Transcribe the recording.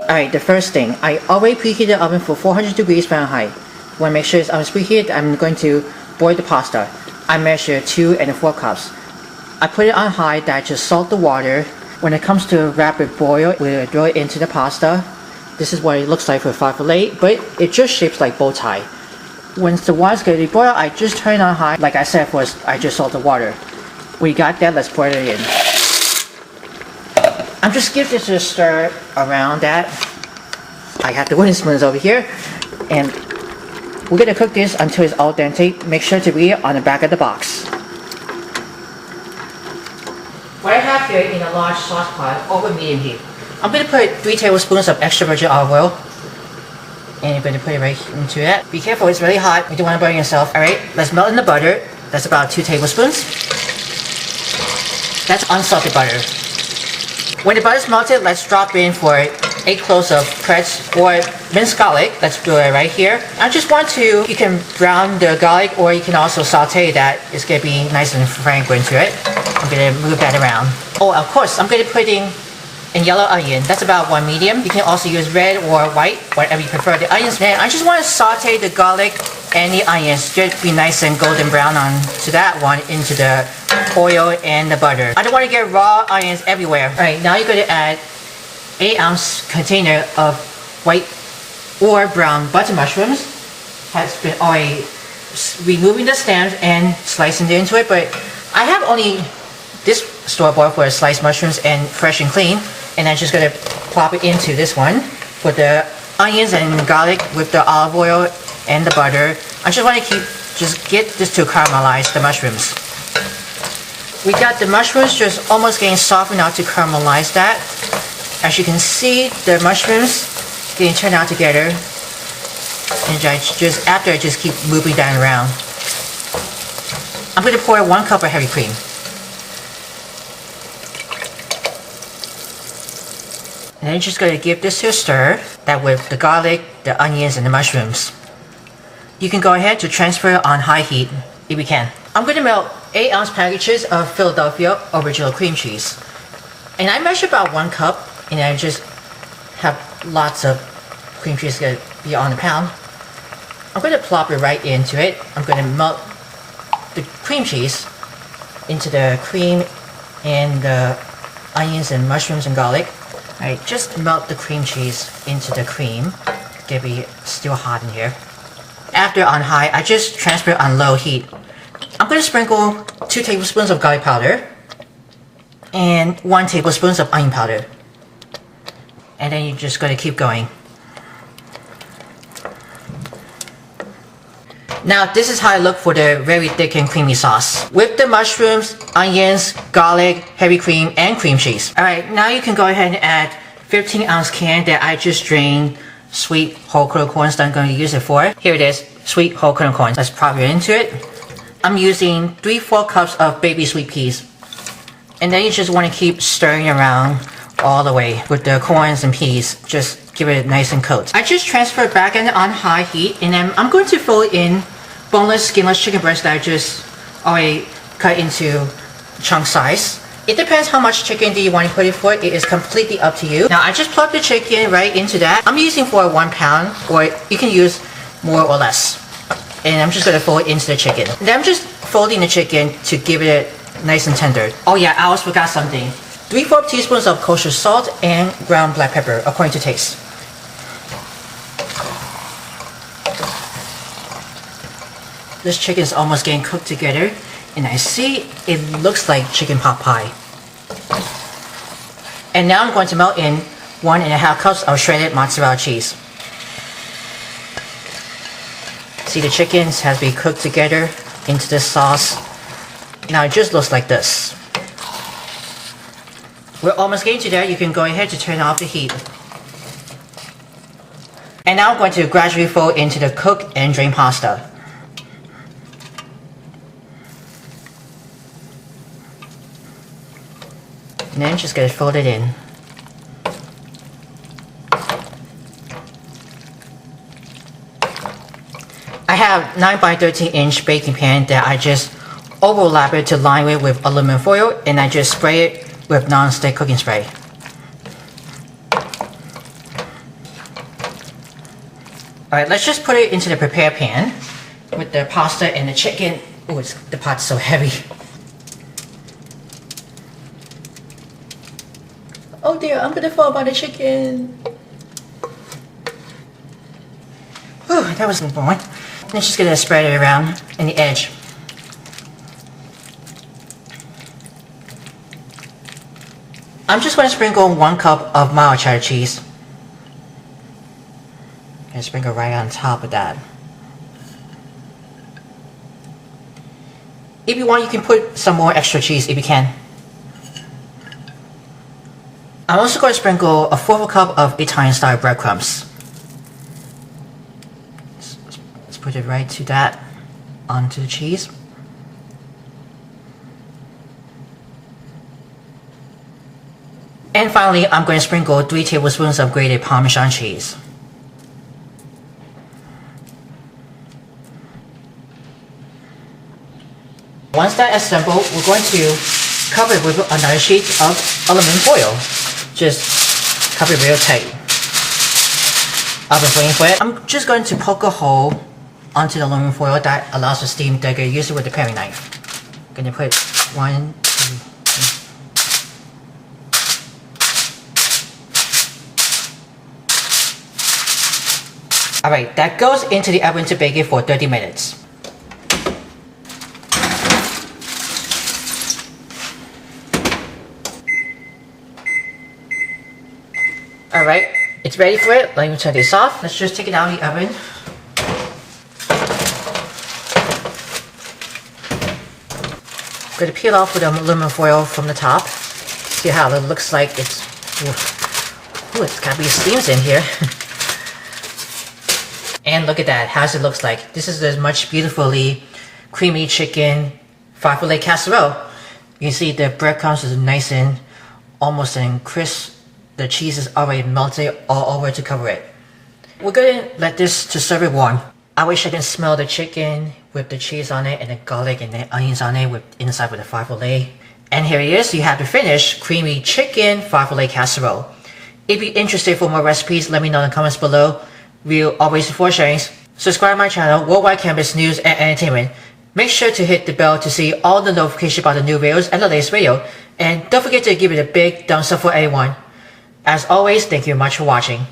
Alright, the first thing, I already preheated the oven for 400 degrees Fahrenheit. When I make sure it's preheated, I'm going to boil the pasta. I measure 2 and 4 cups. I put it on high, that I just salt the water. When it comes to a rapid boil, we throw it into the pasta. This is what it looks like for farfalle, but it just shapes like bow tie. Once the water's going to boil, I just turn it on high. Like I said first, I just salt the water. We got that, let's pour it in. I'm just giving this a stir around that. I have the wooden spoons over here. And we're going to cook this until it's al dente. Make sure to read it on the back of the box. What I have here in a large saucepan over medium heat. I'm going to put 3 tablespoons of extra virgin olive oil. And you're going to put it right into it. Be careful, it's really hot. You don't want to burn yourself. Alright, let's melt in the butter. That's about 2 tablespoons. That's unsalted butter. When the butter's melted, let's drop in for 8 cloves of pressed or minced garlic. Let's do it right here. I just want to, you can brown the garlic or you can also saute that. It's going to be nice and fragrant to it. I'm going to move that around. Oh, of course, I'm going to put in yellow onion. That's about 1 medium. You can also use red or white, whatever you prefer. The onions, man, I just want to saute the garlic and the onions. Just be nice and golden brown on to that one into the oil and the butter. I don't want to get raw onions everywhere. Alright, now you're going to add 8-ounce container of white or brown butter mushrooms. Has been already removing the stems and slicing it into it, but I have only this store-bought for sliced mushrooms and fresh and clean. And I'm just going to plop it into this one for the onions and garlic with the olive oil and the butter. I just want to just get this to caramelize the mushrooms. We got the mushrooms just almost getting soft enough to caramelize that. As you can see, the mushrooms getting turned out together. And after I just keep moving that around. I'm going to pour 1 cup of heavy cream. And then just going to give this a stir, that with the garlic, the onions, and the mushrooms. You can go ahead to transfer it on high heat, if you can. I'm going to melt 8-ounce packages of Philadelphia original cream cheese. And I measure about 1 cup, and I just have lots of cream cheese going to be on the pound. I'm going to plop it right into it. I'm going to melt the cream cheese into the cream and the onions and mushrooms and garlic. Alright, just melt the cream cheese into the cream. It'll be still hot in here. After on high, I just transfer it on low heat. I'm going to sprinkle 2 tablespoons of garlic powder and 1 tablespoon of onion powder. And then you're just going to keep going. Now this is how I look for the very thick and creamy sauce. With the mushrooms, onions, garlic, heavy cream, and cream cheese. Alright, now you can go ahead and add 15-ounce can that I just drained sweet whole kernel corns that I'm going to use it for. Here it is, sweet whole kernel corns. Let's pop it into it. I'm using 3/4 cups of baby sweet peas. And then you just want to keep stirring around all the way with the corns and peas. Just give it nice and coat. I just transferred back in on high heat, and then I'm going to fill in boneless, skinless chicken breast that I just already cut into chunk size. It depends how much chicken do you want to put it for. It is completely up to you. Now I just plug the chicken right into that. I'm using for 1 pound, or you can use more or less. And I'm just going to fold it into the chicken. Then I'm just folding the chicken to give it nice and tender. Oh yeah, I almost forgot something. 3/4 teaspoons of kosher salt and ground black pepper according to taste. This chicken is almost getting cooked together, and I see it looks like chicken pot pie. And now I'm going to melt in 1.5 cups of shredded mozzarella cheese. See, the chickens has been cooked together into the sauce. Now it just looks like this. We're almost getting to that. You can go ahead to turn off the heat. And now I'm going to gradually fold into the cooked and drained pasta. And then just get it folded in. I have 9 by 13 inch baking pan that I just overlap it to line it with aluminum foil, and I just spray it with non-stick cooking spray. Alright, let's just put it into the prepare pan with the pasta and the chicken. Oh, the pot's so heavy. Oh dear, I'm gonna fall by the chicken. Whew, that was one. I'm just gonna spread it around in the edge. I'm just gonna sprinkle 1 cup of mild cheddar cheese. And sprinkle right on top of that. If you want, you can put some more extra cheese if you can. I'm also going to sprinkle a 1/4 cup of Italian-style breadcrumbs. Let's put it right to that, onto the cheese. And finally, I'm going to sprinkle 3 tablespoons of grated Parmesan cheese. Once that's assembled, we're going to cover it with another sheet of aluminum foil. Just cover it real tight. I've been waiting for it. I'm just going to poke a hole onto the aluminum foil that allows the steam to get used with the paring knife. I'm going to put 1, 2, 3. Alright, that goes into the oven to bake it for 30 minutes. Alright, it's ready for it. Let me turn this off. Let's just take it out of the oven. I'm going to peel off with the aluminum foil from the top. See how it looks like it's... Ooh, it's got to be steams in here. And look at that, how it looks like. This is a much beautifully creamy chicken farfalle casserole. You see the breadcrumbs is nice and almost in crisp. The cheese is already melted all over to cover it. We're going to let this to serve it warm. I wish I can smell the chicken with the cheese on it and the garlic and the onions on it with inside with the farfalle. And here it is, you have the finished creamy chicken farfalle casserole. If you're interested for more recipes, let me know in the comments below. We'll always for sharing. Subscribe to my channel, Worldwide Campus News and Entertainment. Make sure to hit the bell to see all the notifications about the new videos and the latest video. And don't forget to give it a big thumbs up for everyone. As always, thank you much for watching.